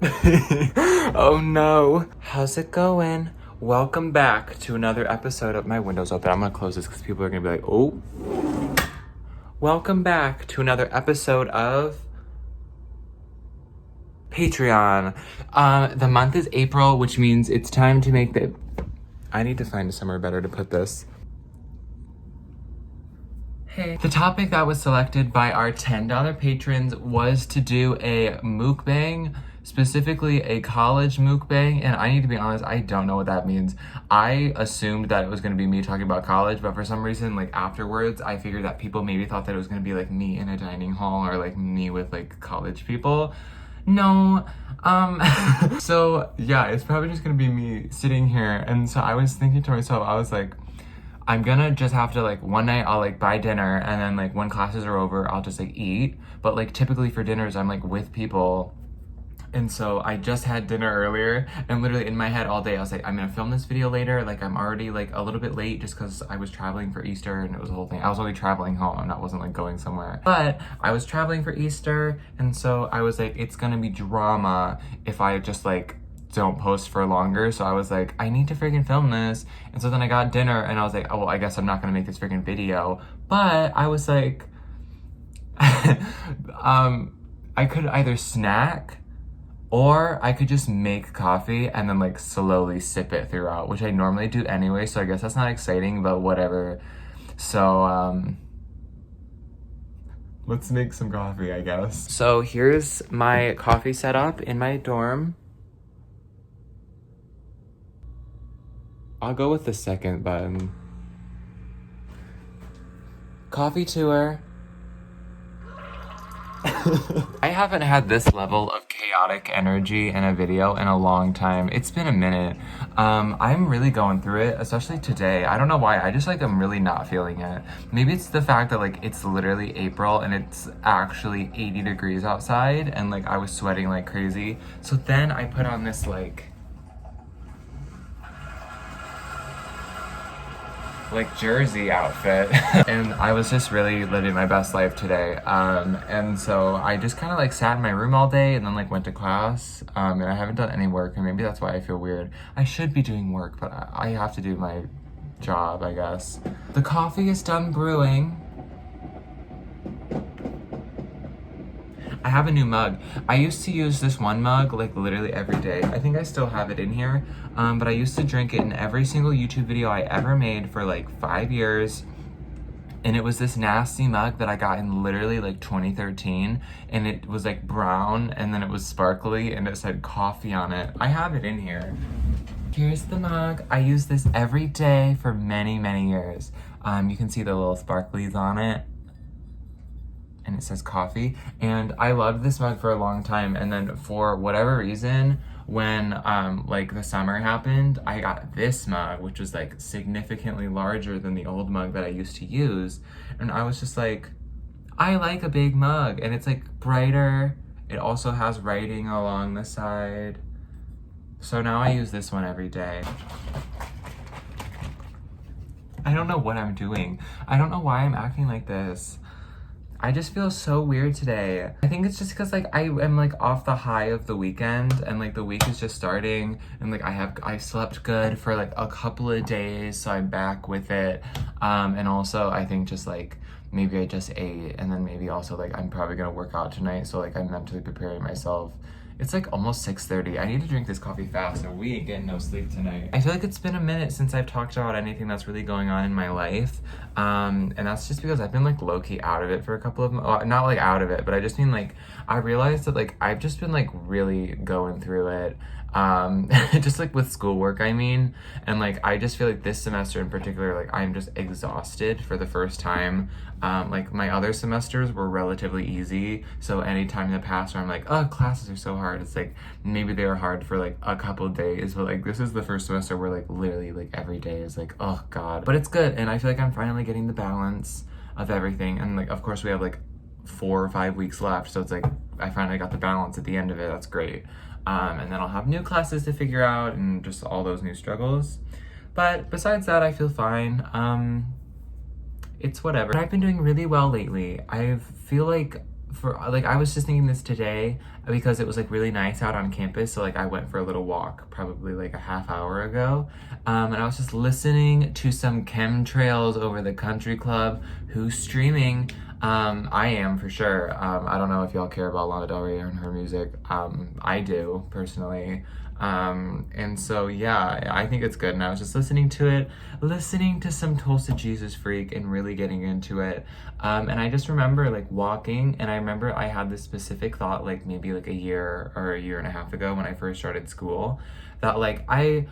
Oh no. How's it going? Welcome back to another episode of my windows open. I'm gonna close this because people are gonna be like, oh. Welcome back to another episode of Patreon. The month is April, which means it's time to make the... I need to find somewhere better to put this. Hey. The topic that was selected by our $10 patrons was to do a mukbang, specifically a college mukbang, and I need to be honest, I don't know what that means. I assumed that it was going to be me talking about college, but for some reason, like afterwards, I figured that people maybe thought that it was going to be like me in a dining hall or like me with like college people. No. So yeah, it's probably just going to be me sitting here, and so I was thinking to myself, I was like, I'm gonna just have to like one night I'll like buy dinner and then like when classes are over I'll just like eat, but like typically for dinners I'm like with people, and so I just had dinner earlier and literally in my head all day I was like, I'm gonna film this video later, like I'm already like a little bit late just because I was traveling for Easter and it was a whole thing. I was only traveling home, I wasn't like going somewhere, but I was traveling for Easter, and so I was like, it's gonna be drama if I just like don't post for longer. So I was like, I need to freaking film this. And so then I got dinner and I was like, oh, well, I guess I'm not gonna make this freaking video. But I was like, I could either snack or I could just make coffee and then like slowly sip it throughout, which I normally do anyway. So I guess that's not exciting, but whatever. So, let's make some coffee, I guess. So here's my coffee setup in my dorm. I'll go with the second button. Coffee tour. I haven't had this level of chaotic energy in a video in a long time. It's been a minute. I'm really going through it, especially today. I don't know why, I just like I'm really not feeling it. Maybe it's the fact that like it's literally April and it's actually 80 degrees outside and like I was sweating like crazy. So then I put on this like Jersey outfit and I was just really living my best life today, and so I just kind of like sat in my room all day and then like went to class, and I haven't done any work, and maybe that's why I feel weird. I should be doing work, but I have to do my job, I guess. The coffee is done brewing. I have a new mug. I used to use this one mug like literally every day. I think I still have it in here, but I used to drink it in every single YouTube video I ever made for like 5 years. And it was this nasty mug that I got in literally like 2013, and it was like brown and then it was sparkly and it said coffee on it. I have it in here. Here's the mug. I use this every day for many, many years. You can see the little sparklies on it, and it says coffee, and I loved this mug for a long time, and then for whatever reason, when like the summer happened, I got this mug, which was like significantly larger than the old mug that I used to use, and I was just like, I like a big mug, and it's like brighter. It also has writing along the side, so now I use this one every day. I don't know what I'm doing. I don't know why I'm acting like this. I just feel so weird today. I think it's just because like I am like off the high of the weekend, and like the week is just starting, and like I slept good for like a couple of days, so I'm back with it. And also I think just like maybe I just ate, and then maybe also like I'm probably gonna work out tonight, so like I'm mentally preparing myself. It's like almost 6:30. I need to drink this coffee fast, or we ain't getting no sleep tonight. I feel like it's been a minute since I've talked about anything that's really going on in my life. And that's just because I've been like low-key out of it for a couple of months. Not like out of it, but I just mean like, I realized that like I've just been like really going through it. Just like with schoolwork, I mean, and like I just feel like this semester in particular, like I'm just exhausted for the first time. Like my other semesters were relatively easy, so any time in the past where I'm like, oh, classes are so hard, it's like maybe they were hard for like a couple of days, but like this is the first semester where like literally like every day is like, oh god. But it's good, and I feel like I'm finally getting the balance of everything, and like of course we have like 4 or 5 weeks left, so it's like I finally got the balance at the end of it. That's great. And then I'll have new classes to figure out and just all those new struggles. But besides that, I feel fine. It's whatever. I've been doing really well lately. I feel like for like, I was just thinking this today because it was like really nice out on campus. So like I went for a little walk probably like a half hour ago. And I was just listening to some chemtrails over the country club. Who's streaming? I am for sure. I don't know if y'all care about Lana Del Rey and her music. I do personally. And so yeah, I think it's good. And I was just listening to it, listening to some Tulsa Jesus Freak and really getting into it. And I just remember like walking, and I remember I had this specific thought like maybe like a year or a year and a half ago when I first started school, that like I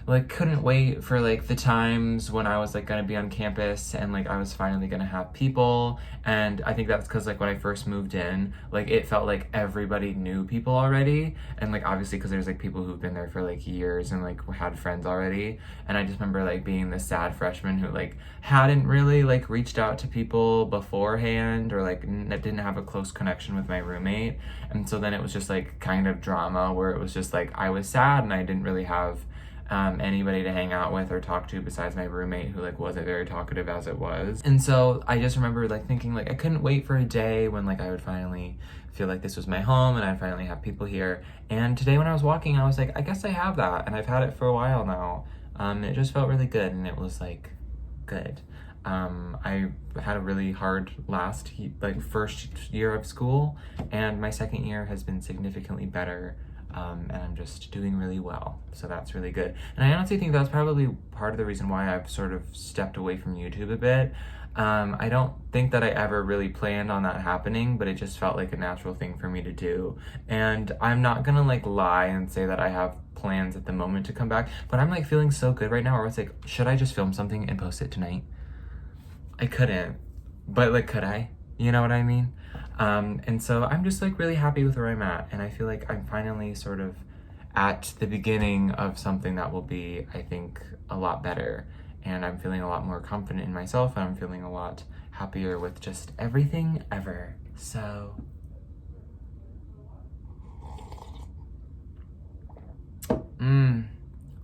like couldn't wait for like the times when I was like gonna be on campus and like I was finally gonna have people. And I think that's because like when I first moved in, like it felt like everybody knew people already, and like obviously because there's like people who've been there for like years and like had friends already. And I just remember like being this sad freshman who like hadn't really like reached out to people beforehand, or like didn't have a close connection with my roommate. And so then it was just like kind of drama where it was just like I was sad and I didn't really have anybody to hang out with or talk to besides my roommate, who like wasn't very talkative as it was. And so I just remember like thinking like I couldn't wait for a day when like I would finally feel like this was my home and I'd finally have people here. And today when I was walking, I was like, I guess I have that, and I've had it for a while now. It just felt really good, and it was like good. I had a really hard first year of school, and my second year has been significantly better. And I'm just doing really well, so that's really good. And I honestly think that's probably part of the reason why I've sort of stepped away from YouTube a bit. I don't think that I ever really planned on that happening, but it just felt like a natural thing for me to do. And I'm not gonna like lie and say that I have plans at the moment to come back, but I'm like feeling so good right now where it's like, should I just film something and post it tonight? I couldn't, but like, could I? You know what I mean? And so I'm just like really happy with where I'm at, and I feel like I'm finally sort of at the beginning of something that will be, I think, a lot better. And I'm feeling a lot more confident in myself, and I'm feeling a lot happier with just everything ever. So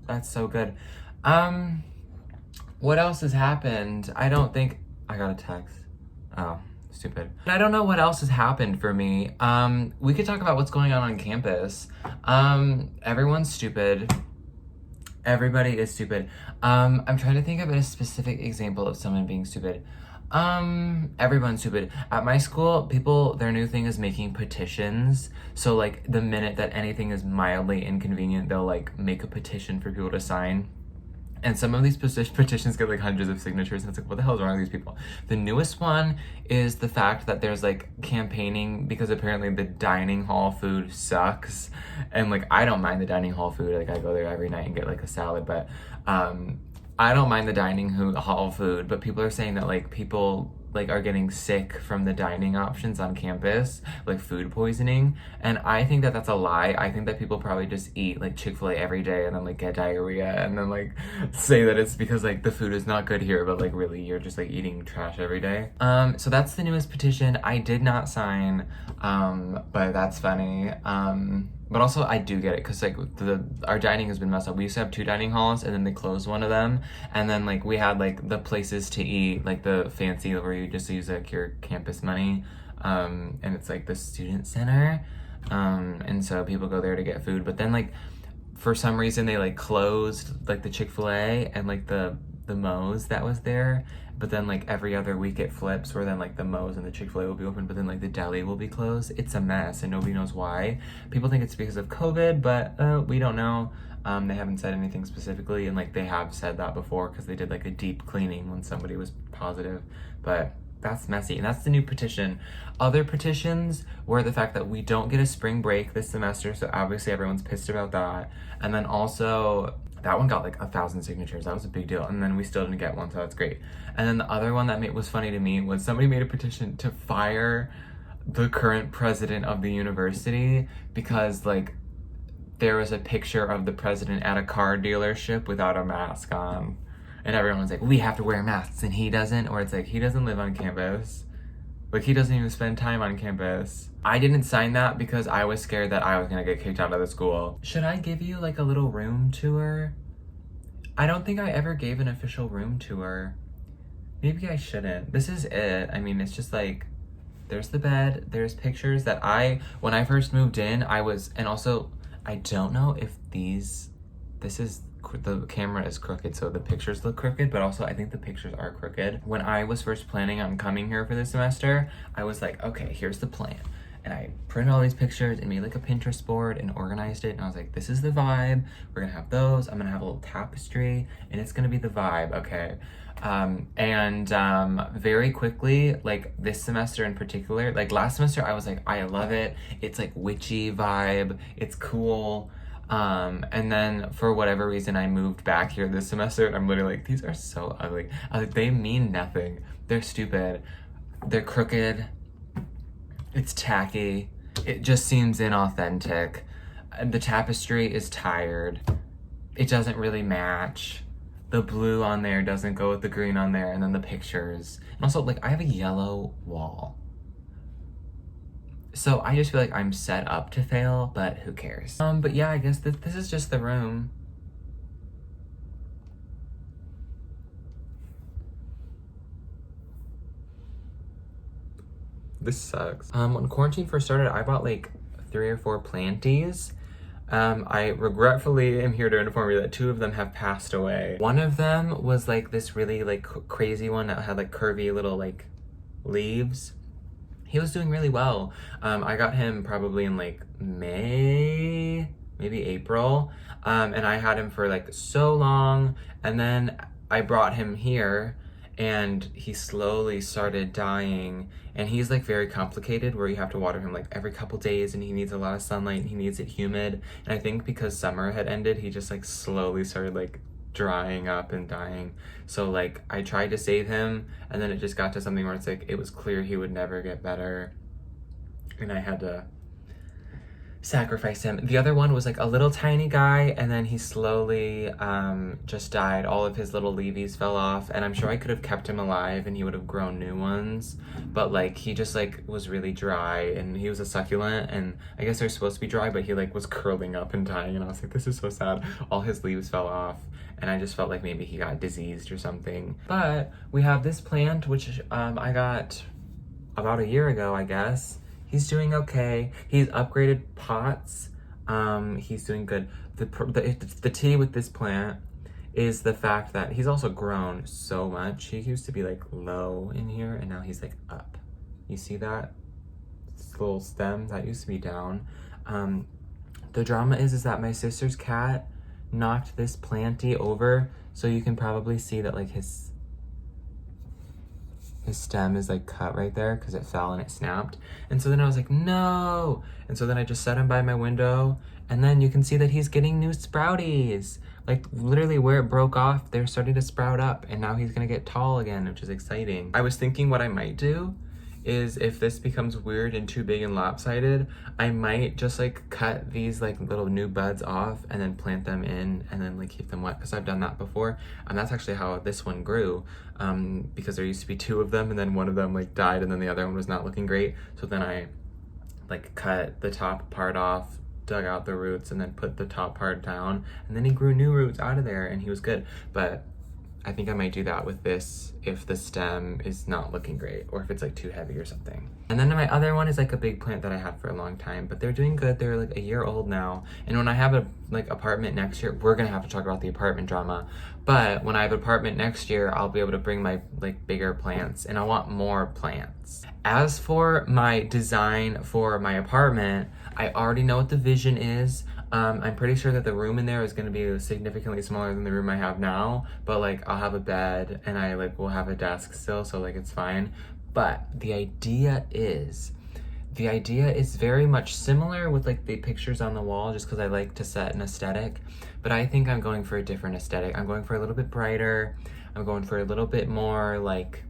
that's so good. What else has happened? I don't think I got a text. Oh, stupid. I don't know what else has happened for me. We could talk about what's going on campus. Everyone's stupid. Everybody is stupid. I'm trying to think of a specific example of someone being stupid. Everyone's stupid. At my school, people, their new thing is making petitions. So like the minute that anything is mildly inconvenient, they'll like make a petition for people to sign. And some of these petitions get like hundreds of signatures, and it's like, what the hell is wrong with these people? The newest one is the fact that there's like campaigning because apparently the dining hall food sucks. And like, I don't mind the dining hall food. Like I go there every night and get like a salad, but I don't mind the dining hall food. But people are saying that like people like are getting sick from the dining options on campus, like food poisoning. And I think that that's a lie. I think that people probably just eat like Chick-fil-A every day and then like get diarrhea and then like say that it's because like the food is not good here, but like really you're just like eating trash every day. So that's the newest petition. I did not sign, but that's funny. But also I do get it, because like our dining has been messed up. We used to have 2 dining halls, and then they closed one of them, and then like we had like the places to eat, like the fancy where you just use like your campus money, and it's like the student center, and so people go there to get food. But then like for some reason they like closed like the Chick-fil-A and like the Moe's that was there. But then like every other week it flips, where then like the Moe's and the Chick-fil-A will be open, but then like the deli will be closed. It's a mess, and nobody knows why. People think it's because of COVID, but we don't know. They haven't said anything specifically, and like they have said that before because they did like a deep cleaning when somebody was positive. But that's messy, and that's the new petition. Other petitions were the fact that we don't get a spring break this semester, so obviously everyone's pissed about that. And then also that one got like 1,000 signatures. That was a big deal. And then we still didn't get one, so that's great. And then the other one that was funny to me was somebody made a petition to fire the current president of the university because like there was a picture of the president at a car dealership without a mask on. And everyone was like, we have to wear masks and he doesn't. Or it's like, he doesn't live on campus. Like, he doesn't even spend time on campus. I didn't sign that because I was scared that I was gonna get kicked out of the school. Should I give you like a little room tour? I don't think I ever gave an official room tour. Maybe I shouldn't. This is it. I mean, it's just like there's the bed, there's pictures that when I first moved in, and also, I don't know if the camera is crooked, so the pictures look crooked, but also I think the pictures are crooked. When I was first planning on coming here for this semester, I was like, okay, here's the plan. And I printed all these pictures and made like a Pinterest board and organized it. And I was like, this is the vibe. We're gonna have those. I'm gonna have a little tapestry and it's gonna be the vibe, okay? Very quickly, like this semester in particular, like last semester, I was like, I love it. It's like witchy vibe. It's cool. And then for whatever reason, I moved back here this semester and I'm literally like, these are so ugly. I was like, they mean nothing. They're stupid. They're crooked. It's tacky. It just seems inauthentic. The tapestry is tired. It doesn't really match. The blue on there doesn't go with the green on there, and then the pictures. And also, like, I have a yellow wall. So I just feel like I'm set up to fail, but who cares? But yeah, I guess this is just the room. This sucks. When quarantine first started, I bought like 3 or 4 planties. I regretfully am here to inform you that 2 of them have passed away. One of them was like this really like crazy one that had like curvy little like leaves. He was doing really well. I got him probably in like May, maybe April. And I had him for like so long. And then I brought him here and he slowly started dying. And he's like very complicated where you have to water him like every couple days and he needs a lot of sunlight and he needs it humid. And I think because summer had ended, he just like slowly started like drying up and dying. So like I tried to save him and then it just got to something where it's like it was clear he would never get better and I had to sacrifice him. The other one was like a little tiny guy and then he slowly just died. All of his little leavies fell off and I'm sure I could have kept him alive and he would have grown new ones, but like he just like was really dry and he was a succulent and I guess they're supposed to be dry, but he like was curling up and dying and I was like, this is so sad. All his leaves fell off and I just felt like maybe he got diseased or something. But we have this plant which I got about a year ago, I guess. He's doing okay. He's upgraded pots. He's doing good. The tea with this plant is the fact that he's also grown so much. He used to be like low in here and now he's like up. You see that? This little stem that used to be down. The drama is that my sister's cat knocked this planty over, so you can probably see that like his stem is like cut right there because it fell and it snapped. And so then I was like, no. And so then I just set him by my window and then you can see that he's getting new sprouties. Like literally where it broke off, they're starting to sprout up and now he's gonna get tall again, which is exciting. I was thinking what I might do is if this becomes weird and too big and lopsided, I might just like cut these like little new buds off and then plant them in and then like keep them wet because I've done that before. And that's actually how this one grew because there used to be 2 of them and then one of them like died and then the other one was not looking great. So then I like cut the top part off, dug out the roots and then put the top part down and then he grew new roots out of there and he was good. But I think I might do that with this if the stem is not looking great or if it's like too heavy or something. And then my other one is like a big plant that I had for a long time, but they're doing good. They're like a year old now. And when I have a like apartment next year, we're gonna have to talk about the apartment drama. But when I have an apartment next year, I'll be able to bring my like bigger plants and I want more plants. As for my design for my apartment, I already know what the vision is. I'm pretty sure that the room in there is going to be significantly smaller than the room I have now, but like I'll have a bed and I like will have a desk still, so like it's fine. But the idea is very much similar with like the pictures on the wall just because I like to set an aesthetic, but I think I'm going for a different aesthetic. I'm going for a little bit brighter. I'm going for a little bit more like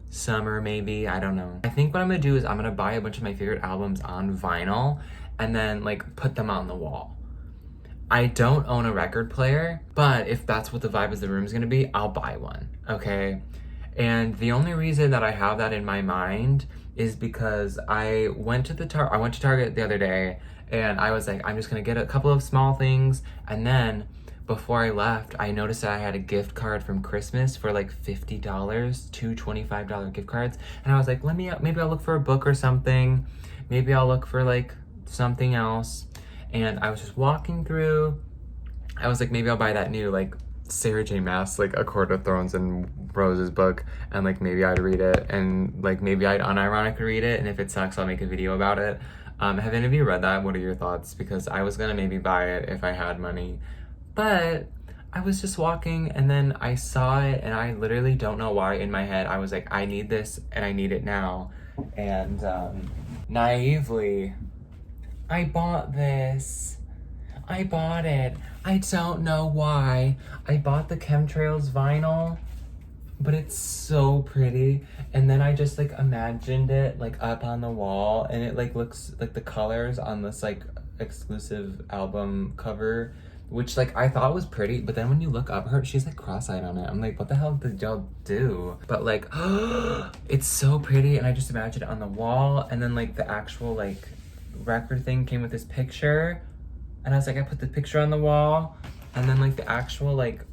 summer maybe, I don't know. I think what I'm gonna do is I'm gonna buy a bunch of my favorite albums on vinyl and then like put them on the wall. I don't own a record player, but if that's what the vibe of the room is gonna be, I'll buy one, okay? And the only reason that I have that in my mind is because I went to Target the other day and I was like, I'm just gonna get a couple of small things and then before I left, I noticed that I had a gift card from Christmas for like $50, two $25 gift cards. And I was like, maybe I'll look for a book or something. Maybe I'll look for like something else. And I was just walking through. I was like, maybe I'll buy that new like Sarah J Maas, like A Court of Thorns and Roses book, and like maybe I'd read it, and like maybe I'd unironically read it, and if it sucks, I'll make a video about it. Have any of you read that? What are your thoughts? Because I was gonna maybe buy it if I had money, but I was just walking and then I saw it, and I literally don't know why in my head I was like, I need this and I need it now. And naively, I bought this. I bought it. I don't know why. I bought the Chemtrails vinyl, but it's so pretty. And then I just like imagined it like up on the wall, and it like looks like the colors on this like exclusive album cover, which like I thought was pretty, but then when you look up her, she's like cross-eyed on it. I'm like, what the hell did y'all do? But like, it's so pretty, and I just imagined it on the wall, and then like the actual like record thing came with this picture, and I was like, I put the picture on the wall, and then like the actual like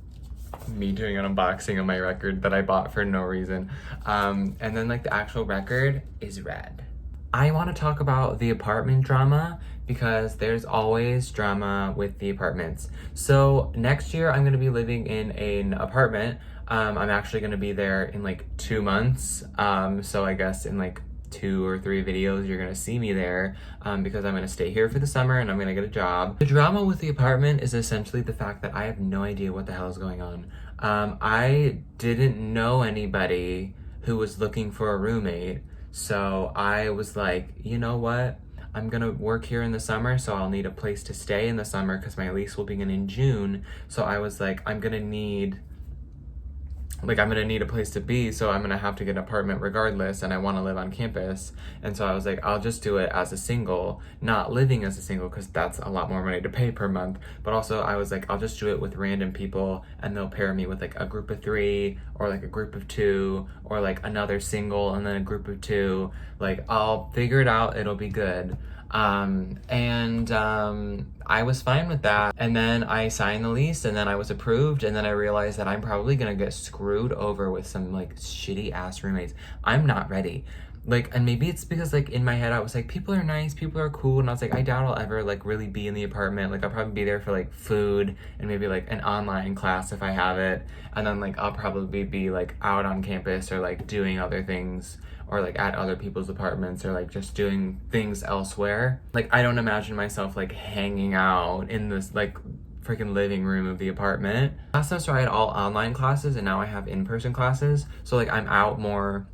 me doing an unboxing of my record that I bought for no reason, and then like the actual record is red. I want to talk about the apartment drama, because there's always drama with the apartments. So next year I'm going to be living in an apartment. I'm actually going to be there in like 2 months. So I guess in like 2 or 3 videos you're going to see me there, because I'm going to stay here for the summer and I'm going to get a job. The drama with the apartment is essentially the fact that I have no idea what the hell is going on. I didn't know anybody who was looking for a roommate. So I was like, you know what? I'm gonna work here in the summer, so I'll need a place to stay in the summer because my lease will begin in June. So I was like, I'm gonna need a place to be, so I'm gonna have to get an apartment regardless, and I wanna live on campus. And so I was like, I'll just do it as a single, not living as a single, because that's a lot more money to pay per month. But also I was like, I'll just do it with random people, and they'll pair me with like a group of 3, or like a group of 2, or like another single and then a group of 2. Like, I'll figure it out, it'll be good. I was fine with that. And then I signed the lease, and then I was approved, and then I realized that I'm probably gonna get screwed over with some like shitty ass roommates. I'm not ready. Like, and maybe it's because like in my head I was like, people are nice, people are cool, and I was like, I doubt I'll ever like really be in the apartment. Like, I'll probably be there for like food and maybe like an online class if I have it, and then like I'll probably be like out on campus or like doing other things, or like at other people's apartments, or like just doing things elsewhere. Like, I don't imagine myself like hanging out in this like freaking living room of the apartment. Last semester I had all online classes, and now I have in-person classes. So like I'm out more,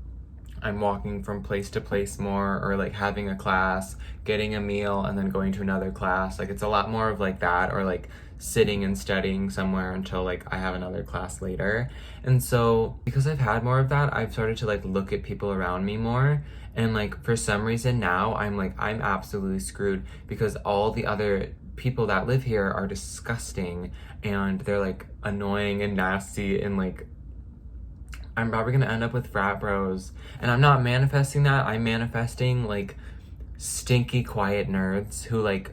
I'm walking from place to place more, or like having a class, getting a meal, and then going to another class. Like, it's a lot more of like that, or like sitting and studying somewhere until like I have another class later. And so because I've had more of that, I've started to like look at people around me more, and like for some reason now I'm like, I'm absolutely screwed, because all the other people that live here are disgusting, and they're like annoying and nasty, and like I'm probably gonna end up with frat bros. And I'm not manifesting that, I'm manifesting like stinky quiet nerds who like,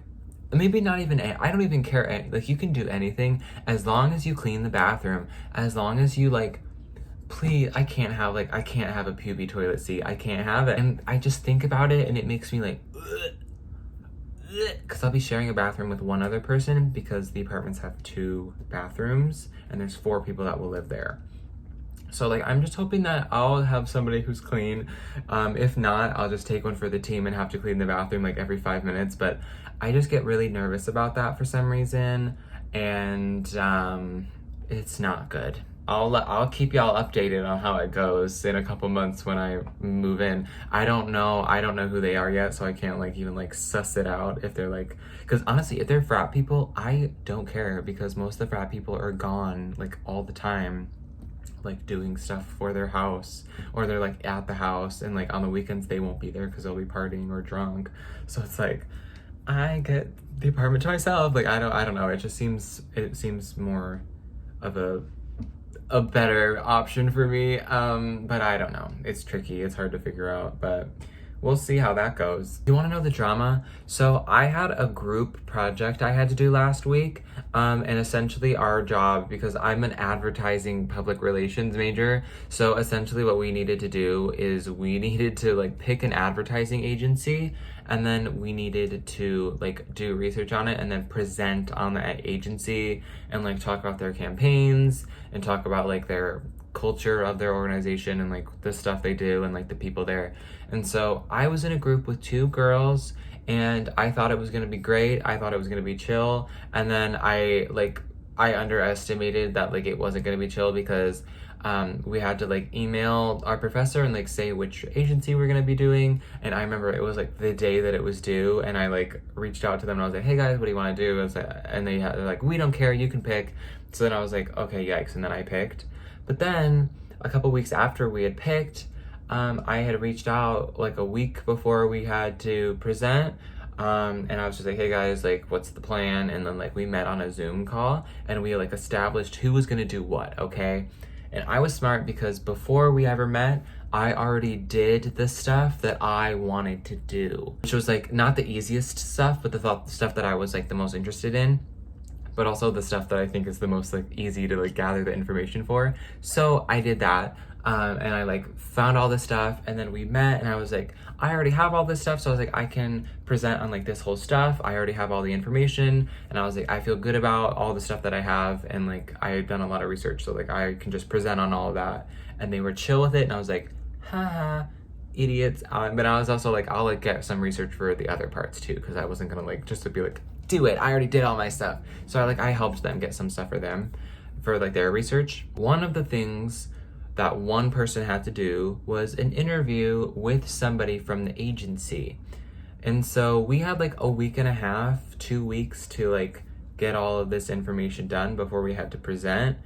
maybe not even, I don't even care, like you can do anything as long as you clean the bathroom, as long as you like, please, I can't have a puby toilet seat, I can't have it. And I just think about it and it makes me like, because I'll be sharing a bathroom with one other person, because the apartments have 2 bathrooms and there's 4 people that will live there. So like, I'm just hoping that I'll have somebody who's clean. If not, I'll just take one for the team and have to clean the bathroom like every 5 minutes. But I just get really nervous about that for some reason, and it's not good. I'll keep y'all updated on how it goes in a couple months when I move in. I don't know who they are yet, so I can't like even like suss it out if they're like, because honestly, if they're frat people, I don't care, because most of the frat people are gone like all the time, like doing stuff for their house, or they're like at the house, and like on the weekends they won't be there because they'll be partying or drunk. So it's like, I get the apartment to myself. Like, I don't know, it seems more of a better option for me. But I don't know, it's tricky, it's hard to figure out, but we'll see how that goes. You want to know the drama? So I had a group project I had to do last week, and essentially our job, because I'm an advertising public relations major, so essentially what we needed to do is we needed to like pick an advertising agency, and then we needed to like do research on it and then present on the agency and like talk about their campaigns and talk about like their culture of their organization and like the stuff they do and like the people there. And so I was in a group with two girls and I thought it was going to be great. I thought it was going to be chill. And then I underestimated that like it wasn't going to be chill because we had to like email our professor and like say which agency we're going to be doing. And I remember it was like the day that it was due, and I like reached out to them and I was like, hey guys, what do you want to do? And they're like, we don't care, you can pick. So then I was like, okay, yikes. And then I picked. But then a couple weeks after we had picked, I had reached out like a week before we had to present. And I was just like, hey guys, like, what's the plan? And then like we met on a Zoom call and we like established who was going to do what, okay? And I was smart because before we ever met, I already did the stuff that I wanted to do, which was like not the easiest stuff, but the stuff that I was like the most interested in, but also the stuff that I think is the most like easy to like gather the information for. So I did that. And I like found all this stuff, and then we met and I was like, I already have all this stuff. So I was like, I can present on like this whole stuff. I already have all the information. And I was like, I feel good about all the stuff that I have. And like, I had done a lot of research. So like, I can just present on all of that. And they were chill with it. And I was like, haha, idiots. But I was also like, I'll like get some research for the other parts too. Cause I wasn't gonna like, just to be like, do it. I already did all my stuff. So I helped them get some stuff for them for like their research. One of the things that one person had to do was an interview with somebody from the agency. And so we had like a week and a half, 2 weeks to like get all of this information done before we had to present.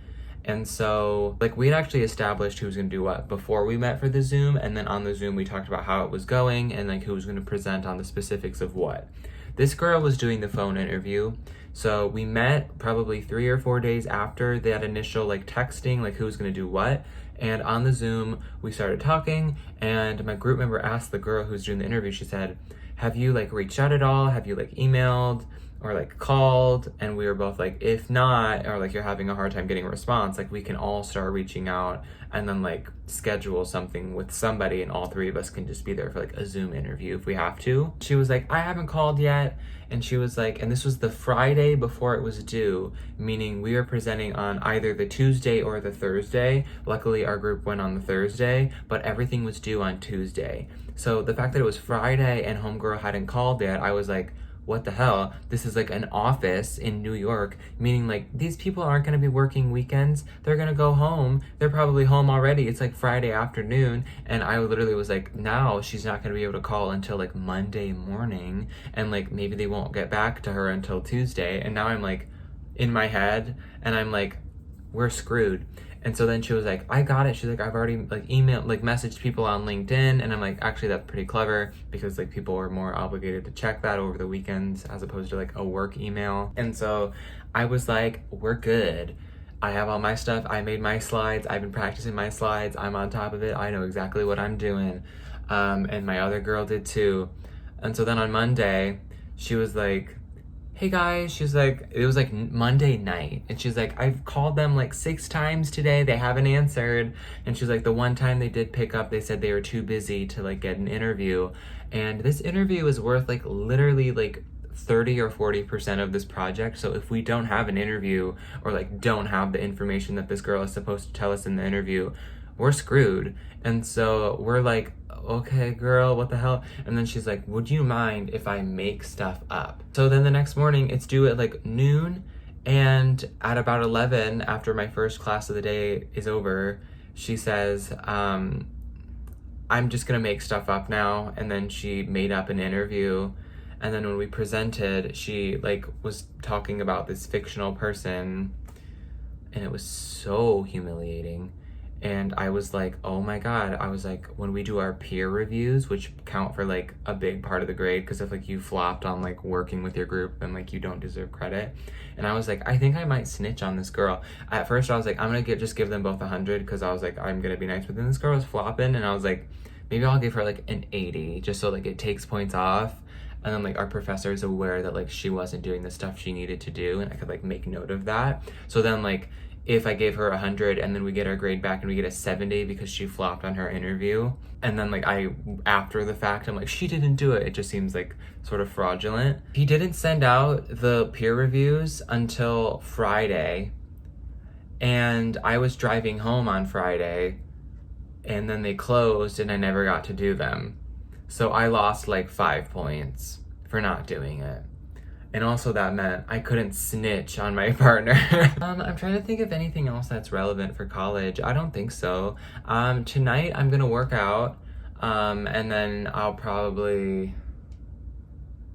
And so like we had actually established who was gonna do what before we met for the Zoom, and then on the Zoom we talked about how it was going and like who was gonna present on the specifics of what. This girl was doing the phone interview. So we met probably 3 or 4 days after that initial like texting, like who was gonna do what. And on the Zoom, we started talking, and my group member asked the girl who was doing the interview, she said, have you like reached out at all? Have you like emailed or like called? And we were both like, if not, or like you're having a hard time getting a response, like we can all start reaching out and then like schedule something with somebody, and all three of us can just be there for like a Zoom interview if we have to. She was like, I haven't called yet. And she was like, and this was the Friday before it was due, meaning we were presenting on either the Tuesday or the Thursday. Luckily, our group went on the Thursday, but everything was due on Tuesday. So the fact that it was Friday and homegirl hadn't called yet, I was like, what the hell? This is like an office in New York, meaning like these people aren't going to be working weekends. They're going to go home. They're probably home already. It's like Friday afternoon. And I literally was like, now she's not going to be able to call until like Monday morning. And like maybe they won't get back to her until Tuesday. And now I'm like in my head and I'm like, we're screwed. And so then she was like, I got it. She's like, I've already like emailed, like messaged people on LinkedIn. And I'm like, actually, that's pretty clever because like people are more obligated to check that over the weekends as opposed to like a work email. And so I was like, we're good. I have all my stuff. I made my slides. I've been practicing my slides. I'm on top of it. I know exactly what I'm doing. And my other girl did too. And so then on Monday, she was like, hey guys, she's like, it was like Monday night, and she's like, I've called them like 6 times today, they haven't answered. And she's like, the one time they did pick up, they said they were too busy to like get an interview. And this interview is worth like literally like 30 or 40% of this project. So if we don't have an interview or like don't have the information that this girl is supposed to tell us in the interview, we're screwed. And so we're like, okay girl, what the hell? And then she's like, would you mind if I make stuff up? So then the next morning it's due at like noon, and at about 11, after my first class of the day is over, she says, I'm just gonna make stuff up now. And then she made up an interview, and then when we presented, she like was talking about this fictional person, and it was so humiliating. And I was like, oh my God. I was like, when we do our peer reviews, which count for like a big part of the grade, because if like you flopped on like working with your group, then like you don't deserve credit. And I was like, I think I might snitch on this girl. At first I was like, I'm gonna just give them both 100, because I was like, I'm gonna be nice. But then this girl was flopping, and I was like, maybe I'll give her like an 80 just so like it takes points off. And then like our professor is aware that like she wasn't doing the stuff she needed to do, and I could like make note of that. So then like if I gave her 100 and then we get our grade back and we get a 70 because she flopped on her interview, and then like after the fact I'm like, she didn't do it, it just seems like sort of fraudulent. He didn't send out the peer reviews until Friday, and I was driving home on Friday and then they closed and I never got to do them. So I lost like 5 points for not doing it. And also that meant I couldn't snitch on my partner. I'm trying to think of anything else that's relevant for college. I don't think so. Tonight I'm gonna work out, and then I'll probably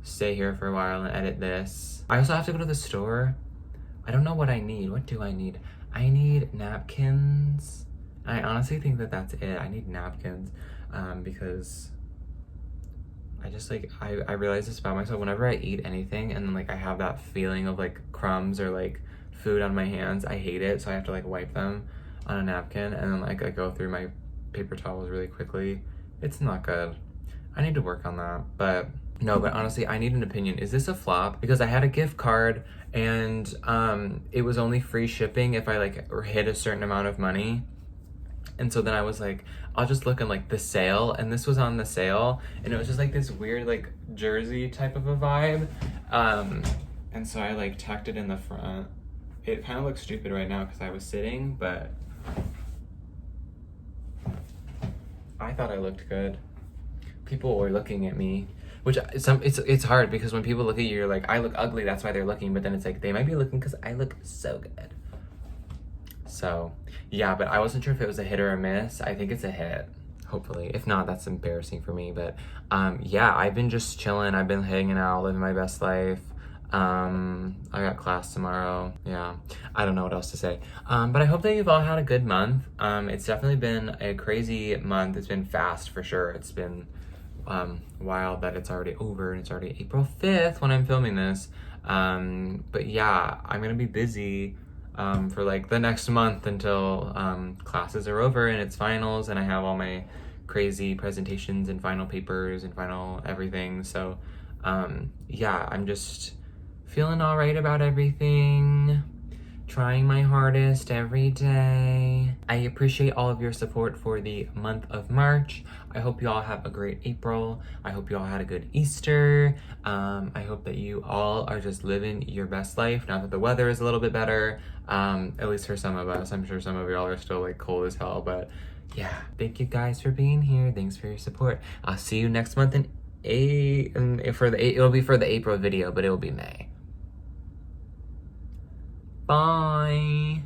stay here for a while and edit this. I also have to go to the store. I don't know what I need. What do I need? I need napkins. I honestly think that that's it. I need napkins, because I just like, I realize this about myself. Whenever I eat anything and then like I have that feeling of like crumbs or like food on my hands, I hate it. So I have to like wipe them on a napkin, and then like I go through my paper towels really quickly. It's not good. I need to work on that. But no, but honestly, I need an opinion. Is this a flop? Because I had a gift card and it was only free shipping if I like hit a certain amount of money. And so then I was like, I'll just look in like the sale, and this was on the sale, and it was just like this weird like jersey type of a vibe. And so I like tucked it in the front. It kind of looks stupid right now because I was sitting, but I thought I looked good. People were looking at me, which it's hard because when people look at you, you're like, I look ugly, that's why they're looking. But then it's like, they might be looking because I look so good. So yeah, but I wasn't sure if it was a hit or a miss. I think it's a hit, hopefully. If not, that's embarrassing for me. But yeah, I've been just chilling. I've been hanging out, living my best life. I got class tomorrow. Yeah, I don't know what else to say. But I hope that you've all had a good month. It's definitely been a crazy month. It's been fast for sure. It's been wild that it's already over and it's already April 5th when I'm filming this. But yeah, I'm gonna be busy for like the next month until classes are over and it's finals, and I have all my crazy presentations and final papers and final everything. So yeah, I'm just feeling all right about everything, trying my hardest every day. I appreciate all of your support for the month of March. I hope you all have a great April. I hope you all had a good Easter. I hope that you all are just living your best life now that the weather is a little bit better, at least for some of us. I'm sure some of y'all are still like cold as hell, but yeah. Thank you guys for being here. Thanks for your support. I'll see you next month it'll be for the April video, but it will be May. Bye.